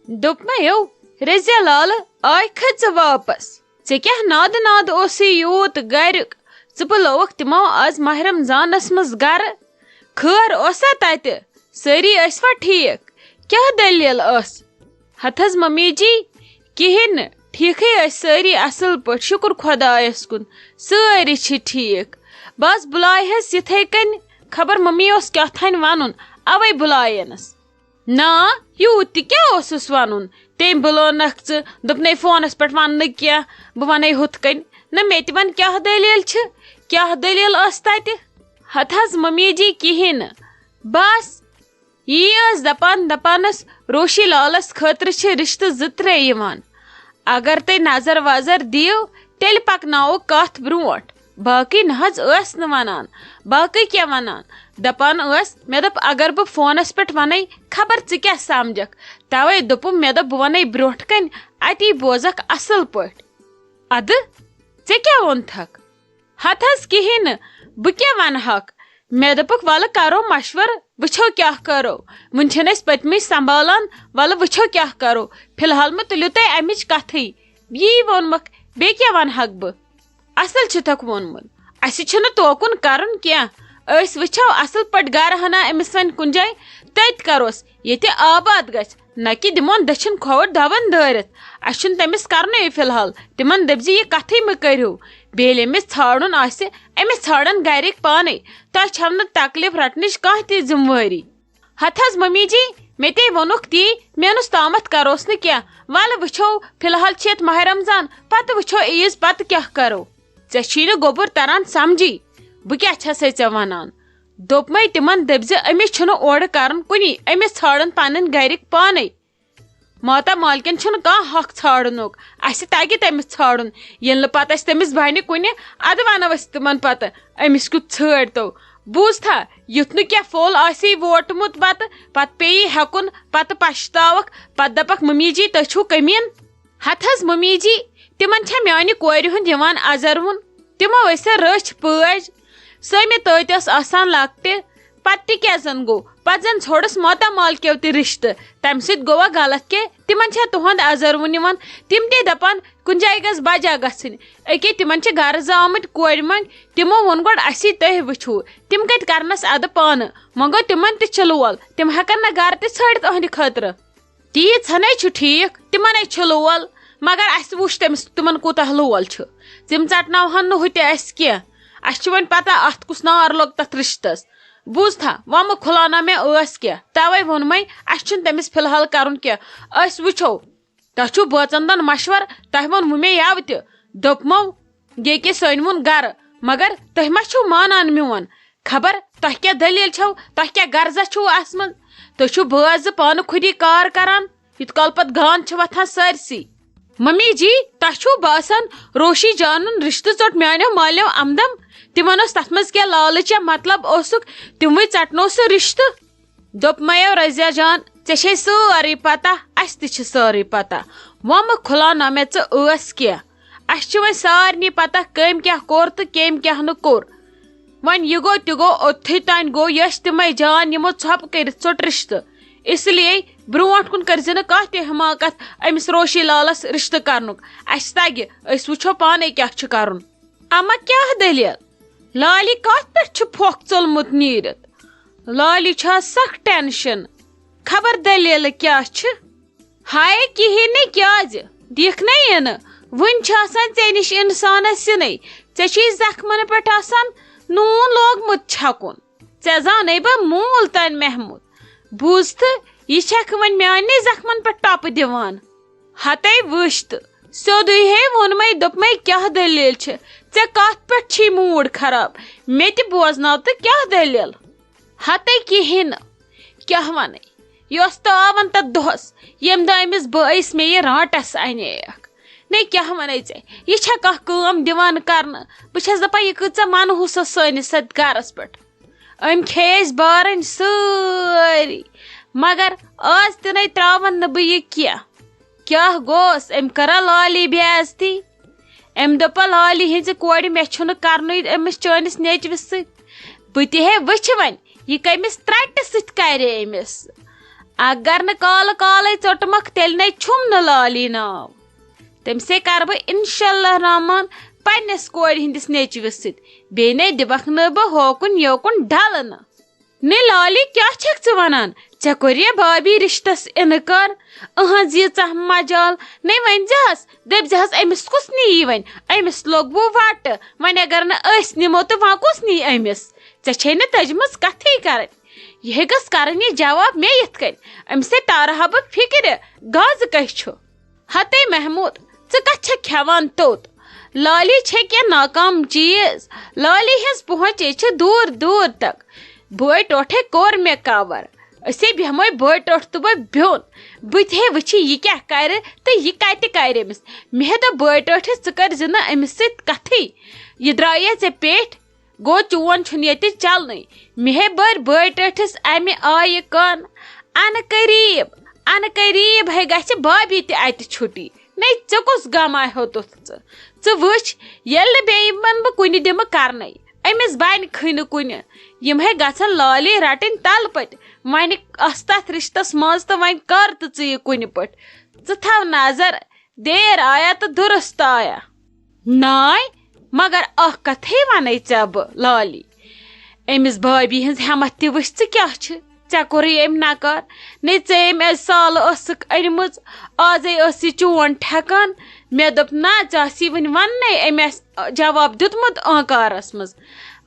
دوٚپ مےٚ رزیا لالہٕ آے کھٔژ ژٕ واپس ژےٚ کیٛاہ نادٕ نادٕ اوسُے یوٗت گریُک ژٕ بُلٲوکھ تِمو آز ماہ رمضانس منٛز گرٕ خٲر اوسا تتہِ سٲری ٲسوا ٹھیٖک کیٛاہ دٔلیٖل ٲس ہتہٕ حظ ممی جی کِہیٖنۍ نہٕ ٹھیٖکھٕے ٲسۍ سٲری اصل پٲٹھۍ شُکر خۄدایس کُن سٲری چھِ ٹھیٖک بہٕ حظ بُلایہس یِتھے کٔنۍ خبر ممی اوس کیٛاہتھانۍ ونُن اوے بُلایینس نا یوٗت تہِ کیٛاہ اوسُس ونُن تٔمۍ بُلٲونکھ ژٕ دوٚپنَے فونس پٮ۪ٹھ ون نہٕ کینٛہہ بہٕ ونے ہُتھ کٔنۍ نہ مےٚ تہِ ون کیٛاہ دٔلیٖل چھِ کیٛاہ دٔلیٖل ٲس تتہِ ہتہٕ حظ ممی جی کِہیٖنۍ نہٕ بس یی ٲس دپانس روشی لالس خٲطرٕ چھِ رشتہٕ 2-3 یِوان اگر تُہۍ نظر وظر دِیِو تیٚلہِ پکناوو کتھ برونٛٹھ باقٕے نہ حظ ٲس نہٕ ونان باقٕے کیٛاہ ونان دپان ٲس مےٚ دوٚپ اگر بہٕ فونس پٮ۪ٹھ ونَے خبر ژٕ کیٛاہ سمجھکھ توے دوٚپُم مےٚ دوٚپ بہٕ ونَے برونٛٹھ کنہِ اتی بوزکھ اصل پٲٹھۍ ادٕ ژےٚ کیٛاہ ووٚنتھکھ ہتہٕ حظ کِہیٖنۍ نہٕ بہٕ کیٛاہ ونہکھ مےٚ دوٚپُکھ ولہٕ کرو مشورٕ وٕچھو کیٛاہ کرو وٕنہِ چھِنہٕ أسۍ پٔتمٕچ سنبھالان ولہٕ وٕچھو کیٛاہ کرو فی الحال مہٕ تُلِو تُہۍ امِچ کتھٕے یی ووٚنمکھ بیٚیہِ کیٛاہ ونہکھ بہٕ اصل چھُتھکھ ووٚنمُت اسہِ چھُنہٕ توکُن کرُن کینٛہہ أسۍ وٕچھو اصل پٲٹھۍ گرٕ ہنا أمِس وۄنۍ کُنہِ جایہِ تٔتۍ کروس ییٚتہِ آباد گژھِ نہ کہِ دِمون دٔچھِنۍ کھووُر دبن دٲرِتھ اسہِ چھُنہٕ تٔمِس کرنُے فی الحال تِمن دٔپزِ یہِ کتھٕے مہٕ کٔرِو بیٚیہِ ییٚلہِ أمِس ژھانڈُن آسہِ أمِس ژھانڈن گرِکۍ پانے تۄہہِ چھو نہٕ تکلیف رٹنٕچ کانٛہہ تہِ ذمہٕ وٲری ہتہٕ حظ ممی جی مےٚ تے ووٚنُکھ تی میانُس تامتھ کروس نہٕ کینٛہہ ولہٕ وٕچھو فی الحال چھِ یتھ ماہ رمضان پتہٕ وٕچھو عیٖز پتہٕ کیٛاہ کرو ژےٚ چھی نہٕ گوٚبُر تران سمجھی بہٕ کیٛاہ چھسے ژےٚ ونان دوٚپمے تِمن دٔپزِ أمِس چھُنہٕ اورٕ کرُن کُنی أمِس ژھانڈن پنٕنۍ گرِکۍ پانے ماتا مالکین چھُنہٕ کانٛہہ حق ژھانڈنُک اسہِ تگہِ تٔمِس ژھانڈُن ییٚلہِ نہٕ پتہٕ اسہِ تٔمِس بنہِ کُنہِ ادٕ ونو أسۍ تِمن پتہٕ أمِس کیُتھ ژھٲرۍ بوٗزتھا یُتھ نہٕ کینٛہہ پھوٚل آسی ووٹمُت پتہٕ پیٚیی ہٮ۪کُن پتہٕ پشتاوکھ پتہٕ دپکھ ممی جی تُہۍ چھِو کٔمیٖن ہتہٕ حظ ممی جی تِمن چھا میانہِ کورِ ہُنٛد یِوان ازروُن تِمو ٲسیا رٔچھۍ پٲج سٲمہِ تٲتۍ ٲس آسان لۄکٹہِ پتہٕ تہِ کیٛاہ زن گوٚو پتہٕ زن ژھوڑُس ماتامالکیو تہِ رشتہٕ تمہِ سۭتۍ گوٚوا غلط کہِ تِمن چھا تُہنٛد ازروُن یِوان تِم تے دپان کُنہِ جایہِ گژھِ بجا گژھٕنۍ أکے تِمن چھِ غرض آمٕتۍ کورِ منٛگۍ تِمو ووٚن گۄڈٕ اسی تُہۍ وٕچھو تِم کتہِ کرنس ادٕ پانہٕ وۄنۍ گوٚو تِمن تہِ چھِ لول تِم ہٮ۪کن نہ گرٕ تہِ ژھٲڑِتھ أہنٛدِ خٲطرٕ تیٖژ ہنے چھُ ٹھیٖک تِمنے چھُ لول مگر اسہِ وٕچھ تِمن کوٗتاہ لول چھُ تِم ژٹناوہن نہٕ ہُتہِ اسہِ کینٛہہ اسہِ چھِ وۄنۍ پتہ اتھ کُس نار لوٚگ تتھ رشتس بوٗزتھا وۄنۍ مہٕ کھُلاونا مےٚ ٲس کینٛہہ توے ووٚنمے اسہِ چھُنہٕ تٔمِس فی الحال کرُن کینٛہہ أسۍ وٕچھو تۄہہِ چھُو بٲژن دۄن مشور تۄہہِ ووٚنوُ مےٚ یوٕ تہِ دوٚپمو ییٚکے سٲنۍوُن گرٕ مگر تُہۍ ما چھِو مانان میون خبر تۄہہِ کیٛاہ دٔلیٖل چھو تۄہہِ کیٛاہ غرضا چھُو اتھ منٛز تُہۍ چھِو بٲژ زٕ پانہٕ خُدی کار کران یِتھ کال پتہٕ گانٛد چھِ وۄتھان سٲرسٕے ممی جی تۄہہِ چھُو باسان روشی جانُن رشتہٕ ژوٚٹ میانیو مالیو عمدم تِمن اوس تتھ منٛز کینٛہہ لالٕچ یا مطلب اوسُکھ تِموٕے ژٹنو سُہ رشتہٕ دوٚپ میو رضیا جان ژےٚ چھے سٲرٕے پتہ اسہِ تہِ چھِ سٲرٕے پتہ وۄنۍ مہٕ کھُلاونا مےٚ ژٕ ٲس کینٛہہ اسہِ چھِ وۄنۍ سارنٕے پتہ کٔمۍ کیٛاہ کوٚر تہٕ کٔمۍ کیٛاہ نہٕ کوٚر وۄنۍ یہِ گوٚو تہِ گوٚو اوٚتتھٕے تانۍ گوٚو یۄس تِمے جان یِمو ژھۄپہٕ کٔرِتھ ژوٚٹ رشتہٕ اس لیے برونٛٹھ کُن کٔرزِ نہٕ کانٛہہ تہِ حماقت أمِس روشی لالس رشتہٕ کرنُک اسہِ تگہِ أسۍ وٕچھو پانے کیٛاہ چھُ کرُن اما کیٛاہ دٔلیٖل لالہِ کتھ پٮ۪ٹھ چھُ پھۄکھ ژوٚلمُت نیٖرِتھ لالہِ چھُ آز سخ ٹٮ۪نشن خبر دٔلیٖلہٕ کیٛاہ چھِ ہاے کِہیٖنۍ نہٕ کیٛازِ دِکھ نَے یِنہٕ وٕنہِ چھُ آسان ژےٚ نِش انسانس سِنٕے ژےٚ چھُے زخمن پٮ۪ٹھ آسان نوٗن لوگمُت چھکُن ژےٚ زانے بہٕ موٗل تانۍ محموٗد بوٗزتھٕ یہِ چھکھ وۄنۍ میانہِ زخمن پٮ۪ٹھ ٹۄپہٕ دِوان ہتے وٕچھ تہٕ سیوٚدُے ہے ووٚنمے دوٚپمے کیٛاہ دٔلیٖل چھِ ژےٚ کتھ پٮ۪ٹھ چھی موٗڈ خراب مےٚ تہِ بوزناو تہٕ کیٛاہ دٔلیٖل ہتے کِہیٖنۍ نہٕ کیٛاہ ونے یہِ اوس تاون تتھ دۄہس ییٚمہِ دۄہ أمِس بٲیِس مےٚ یہِ رانٛٹس انییکھ نے کیٛاہ ونے ژےٚ یہِ چھا کانٛہہ کٲم دِوان کرنہٕ بہٕ چھس دپان یہِ کۭژاہ منحوٗس سٲنِس اتھ گرس پٮ۪ٹھ أمۍ کھیٚیہِ اَسہِ بارٕنۍ سٲری مگر آز تہِ نَے تراون نہٕ بہٕ یہِ کیٛاہ گوٚوس أمۍ کٔرا لالہِ بے عزتی أمۍ دوٚپا لالہِ ہِنٛزِ کورِ مےٚ چھُنہٕ کرنُے أمِس چٲنِس نیچوِس سۭتۍ بہٕ تہِ ہے وٕچھِ وۄنۍ یہِ کٔمِس ترٛٹہِ سۭتۍ کرے أمِس اگر نہ کال کالے ژوٚٹمکھ تیٚلہِ نے چھُم نہٕ لالی ناو تٔمسے کر بہٕ انشاء اللہ رحمان پننس کورِ ہندس نیچوِس سۭتۍ بیٚیہِ نے دِبکھ نہٕ بہٕ ہوکُن یوکُن ڈلنہٕ نے لالی کیٛاہ چھکھ ژٕ ونان ژےٚ کوٚریا بھابی رشتس اِنکار اہنٛز ییٖژاہ مجال نے ؤنۍزِہس دٔپزِہس أمِس کُس نِیی وۄنۍ أمِس لوٚگوُ وٹہٕ وۄنۍ اگر نہٕ أسۍ نِمو تہٕ وۄنۍ کُس نی أمِس ژےٚ چھے نہٕ تٔجمٕژ کتھٕے کرٕنۍ یہِ گٔژھ کرٕنۍ یہِ جواب مےٚ یِتھ کٔنۍ أمِسے تارہا بہٕ فِکرِ گازٕ کٔہۍ چھُ ہتے محموٗد ژٕ کتھ چھکھ کھٮ۪وان توٚت لالی چھے کینٛہہ ناکام چیٖز لالی ہٕنٛز پہنچے چھِ دوٗر دوٗر تک بٲے ٹوٹھے کوٚر مےٚ کور أسے بیٚہموے بٲے ٹوٹھ تہٕ بہٕ بیوٚن بہٕ تہِ ہے وٕچھِ یہِ کیٛاہ کرِ تہٕ یہِ کتہِ کرِ أمِس مےٚ دوٚپ بٲے ٹوٹھِس ژٕ کٔرزِ نہٕ أمِس سۭتۍ کتھٕے یہِ درٛایے ژےٚ پیٹھ گوٚو چون چھُنہٕ ییٚتہِ چلنٕے مےٚ ہے بٔرۍ بٲے ٹٲٹھِس امہِ آیہِ کن انہٕ قریٖب ہے گژھِ بھابی تہِ اتہِ چھُٹی نے ژےٚ کُس غم آیہو توٚتھ ژٕ وٕچھ ییٚلہِ نہٕ بیٚیہِ یِمن بہٕ کُنہِ دِمہٕ کرنَے أمِس بنہِ کھٕنہِ کُنہِ یِم ہے گژھن لالی رٹٕنۍ تلہٕ پٔتۍ وۄنۍ ٲس تتھ رشتس منٛز تہٕ وۄنۍ کر تہٕ ژٕ یہِ کُنہِ پٲٹھۍ ژٕ تھاو نظر دیر آیا تہٕ درست آیا ناے مگر اکھ کتھے ونے ژےٚ بہٕ لالی أمِس بھابی ہٕنٛز ہٮ۪متھ تہِ وٕچھ ژٕ کیٛاہ چھِ ژےٚ کوٚرُے أمۍ نکار نے ژےٚ أمۍ سالہٕ ٲسٕکھ أنمٕژ آزے ٲس یہِ چون ٹھیکان مےٚ دوٚپ نہ ژےٚ آسی وٕنہِ وننے أمۍ آسہِ جواب دیُتمُت آنکارس منٛز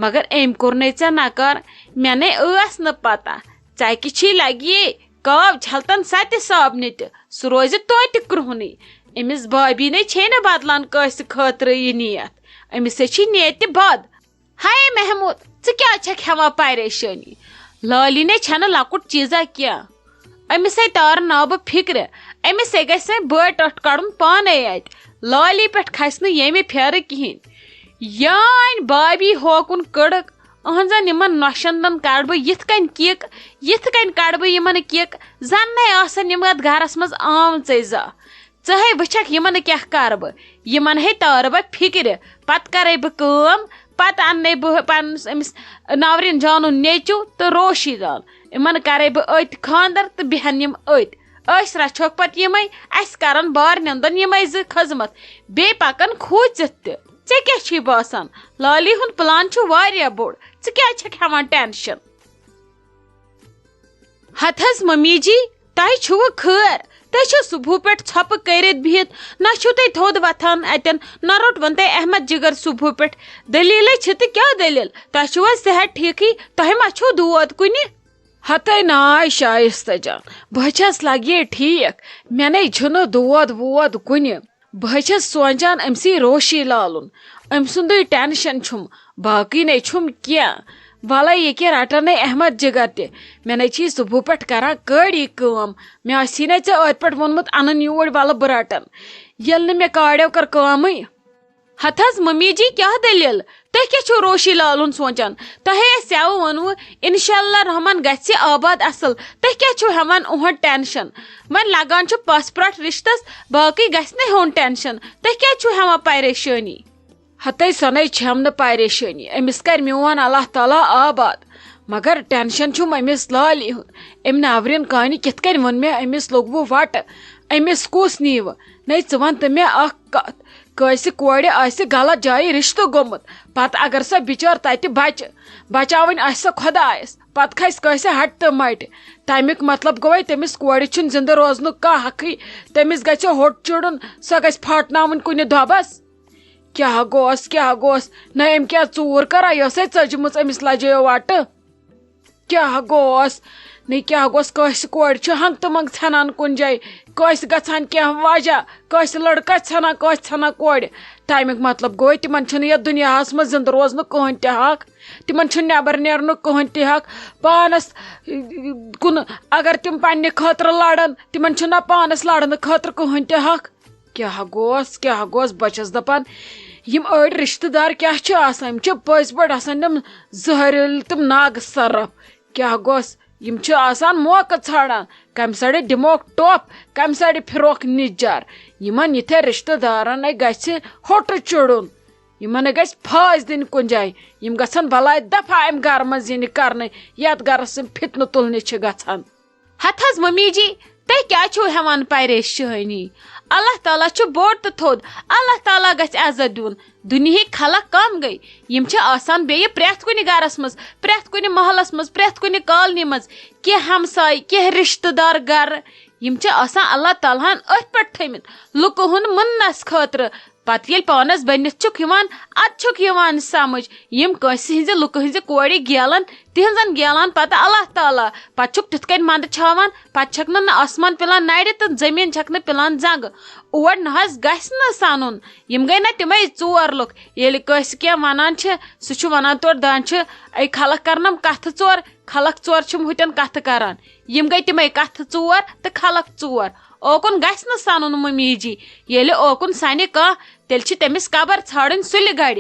مگر أمۍ کوٚرنے ژےٚ نکار مےٚ نے ٲس نہٕ پتہ ژکہِ چھی لگیے کاو چھلتن ستہِ صابنہِ تہِ سُہ روزِ توتہِ کرٛہُنٕے أمِس بھابی نے چھے نہٕ بدلان کٲنٛسہِ خٲطرٕ یہِ نیت أمِس ہے چھی نیتہِ بد ہاے محموٗد ژٕ کیٛازِ چھکھ ہٮ۪وان پریشٲنی لالی نے چھنہٕ لۄکُٹ چیٖزا کینٛہہ أمِس ہے تارناو بہٕ فِکرِ أمِس ہے گژھِ وۄنۍ بٲے ٹوٹھ کڑُن پانے اَتہِ لالی پٮ۪ٹھ کھسہِ نہٕ ییٚمہِ پھیرٕ کِہینۍ یانۍ بھابی ہوکُن کٔڑٕکھ اہنزن یِمن نۄشندن کڑٕ بہٕ یِتھ کٔنۍ کڑٕ بہٕ یِمن کِک زن نے آسن یِم اتھ گرس منٛز آمژے زانٛہہ ژٕ ہے وٕچھکھ یِمن کیٛاہ کرٕ بہٕ یِمن ہے تارٕ بہٕ فِکرِ پتہٕ کرے بہٕ کٲم پتہٕ اننے بہٕ پننس أمِس نورین جانُن نیٚچوٗ تہٕ روشی جان یِمن کرے بہٕ أتۍ خانٛدر تہٕ بیہن یِم أتۍ أسۍ رچھوکھ پتہٕ یِمے اسہِ کرن بارنٮ۪ندن یِمے زٕ خٔذمت بیٚیہِ پکن کھوٗژِتھ تہِ ژےٚ کیٛاہ چھُے باسان لالی ہُنٛد پلان چھُ واریاہ بوٚڑ ژٕ کیٛازِ چھکھ ہٮ۪وان ٹینشن ہتہٕ حظ ممی جی تۄہہِ چھُوٕ خٲر تُہۍ چھِو صبحو پٮ۪ٹھ ژھۄپہٕ کٔرِتھ بِہِتھ نہ چھُو تُہۍ تھوٚد وتھان اتٮ۪ن نہ روٚٹوُن تۄہہِ احمد جگر صبحو پٮ۪ٹھ دٔلیٖلے چھِ تہٕ کیٛاہ دٔلیٖل تۄہہِ چھُو حظ صحت ٹھیٖکھٕے تۄہہِ ما چھُو دود کُنہِ ہتے ناے شایستہ جان بہٕ چھس لگیے ٹھیٖک مےٚ نے چھُنہٕ دود وود کُنہِ بہٕ چھس سونچان أمسٕے روشی لالُن أمۍ سُنٛدُے ٹینشن چھُم باقٕے نے چھُم کینٛہہ وَلے ییٚکیٛاہ رٹن نے احمد جگر تہِ مےٚ نے چھی صبحو پٮ۪ٹھ کران کٲڑی کٲم مےٚ آسی نے ژےٚ ٲدۍ پٮ۪ٹھ ووٚنمُت انُن یوٗرۍ وَلہٕ بہٕ رٹن ییٚلہِ نہٕ مےٚ کاڑیو کٔر کٲمٕے ہتہٕ حظ ممی جی کیٛاہ دٔلیٖل تُہۍ کیٛاہ چھُو روشی لالُن سونچان تۄہے اَسہِ سیوٕ ووٚنوٕ انشاء اللہ رحمان گژھِ آباد اصل تُہۍ کیٛاہ چھُو ہٮ۪وان اُہُنٛد ٹینشن وۄنۍ لگان چھُ پس پراٹ رشتس باقٕے گژھِ نہٕ ہیوٚن ٹینشن تُہۍ کیٛازِ چھُو ہٮ۪وان پریشٲنی ہتے سۄنے چھم نہٕ پریشٲنی أمِس کرِ میون اللہ تعالیٰ آباد مگر ٹینشن چھُم أمِس لالی ہُنٛد أمۍ ناورین کانہِ کِتھ کٔنۍ ووٚن مےٚ أمِس لوٚگوُ وٹہٕ أمِس کُس نیٖوٕ نے ژٕ وَن تہٕ مےٚ اکھ کتھ کٲنٛسہِ کورِ آسہِ غلط جایہِ رشتہٕ گوٚمُت پتہٕ اگر سۄ بِچٲر تتہِ بچہِ بچاوٕنۍ آسہِ سۄ خۄدایس پتہٕ کھسہِ کٲنٛسہِ ہٹہِ تہٕ مٹہِ تمیُک مطلب گوٚوے تٔمِس کورِ چھُنہٕ زِندٕ روزنُک کانٛہہ حقٕے تٔمِس گژھِ ہوٚٹ چُڑُن سۄ گژھِ پھاٹناوٕنۍ کُنہِ دۄبس کیٛاہ گوس نہ أمۍ کیٛاہ ژوٗر کَرا یۄسے ژٔجمٕژ أمِس لجیو وٹہٕ کیٛاہ گوس نہ کیٛاہ گوس کٲنٛسہِ کورِ چھُ ہنٛگتہٕ منٛگ ژھٮ۪نان کُنہِ جایہِ کٲنٛسہِ گژھان کینٛہہ وجہ کٲنٛسہِ لڑکس ژھٮ۪نان کٲنٛسہِ ژھٮ۪نان کورِ تمیُک مطلب گوٚو تِمن چھُنہٕ یتھ دُنیاہس منٛز زِندٕ روزنُک کٕہۭنۍ تہِ حق تِمن چھُنہٕ نٮ۪بر نیرنُک کٕہۭنۍ تہِ حق پانس کُن اگر تِم پننہِ خٲطرٕ لڑن تِمن چھُنہ پانس لڑنہٕ خٲطرٕ کٕہۭنۍ تہِ حق کیٛاہ گوس بہٕ چھس دپان یِم أڑۍ رشتہٕ دار کیٛاہ چھِ آسان یِم چھِ پٔزۍ پٲٹھۍ آسان تِم زہریٖلہٕ تِم ناگہٕ صرف کیٛاہ گوس یِم چھِ آسان موقعہٕ ژھانڈان کمہِ سایڈٕ دِموکھ ٹوپھ کمہِ سایڈٕ پھِروکھ نِجار یِمن یِتھے رشتہٕ دارن ہے گژھِ ہوٚٹہٕ چُڑُن یِمن ہے گژھِ پھٲسۍ دِنۍ کُنہِ جایہِ یِم گژھن بلاے دفعہ امہِ گرٕ منٛز یِنہِ کرنہٕ یتھ گرس یِم فِتنہٕ تُلنہِ چھِ گژھان ہتھ حظ ممی جی تُہۍ کیٛاہ چھِو ہٮ۪وان پریشٲنی اللہ تعالیٰ چھُ بوٚڑ تہٕ تھوٚد اللہ تعالیٰ گژھِ عزت دیُن دُنہِکۍ خلق کم گٔے یِم چھِ آسان بیٚیہِ پرٛٮ۪تھ کُنہِ گرس منٛز پرٛٮ۪تھ کُنہِ محلس منٛز پرٛٮ۪تھ کُنہِ کالنی منٛز کینٛہہ ہمساے کینٛہہ رشتہٕ دار گرٕ یِم چھِ آسان اللہ تعالیٰ ہن أتھۍ پٮ۪ٹھ تھٲمٕتۍ لُکہٕ ہُنٛد مُننس خٲطرٕ پتہٕ ییٚلہِ پانس بٔنِتھ چھُکھ یِوان ادٕ چھُکھ یِوان سمجھ یِم کٲنٛسہِ ہٕنٛزِ لُکہٕ ہٕنٛزِ کورِ گیلن تِہنٛزن گیلان پتہٕ اللہ تعالیٰ پتہٕ چھُکھ تِتھ کٔنۍ منٛدٕ چھاوان پتہٕ چھکھ نہٕ آسمان پِلان نرِ تہٕ زٔمیٖن چھکھ نہٕ پِلان زنٛگہٕ اور نہ حظ گژھِ نہٕ سنُن یِم گٔے نہ تِمے ژور لُکھ ییٚلہِ کٲنٛسہِ کینٛہہ ونان چھِ سُہ چھُ ونان تورٕ دپان چھِ اے خلق کرنم کتھٕ ژور خلق ژور چھِم ہُتٮ۪ن کتھٕ کران یِم گٔے تِمے کتھٕ ژور تہٕ خلق ژور اوکُن گژھِ نہٕ سنُن ممی جی ییٚلہِ اوکُن سنہِ کانٛہہ تیٚلہِ چھِ تٔمِس قبر ژھانڈٕنۍ سُلہِ گرِ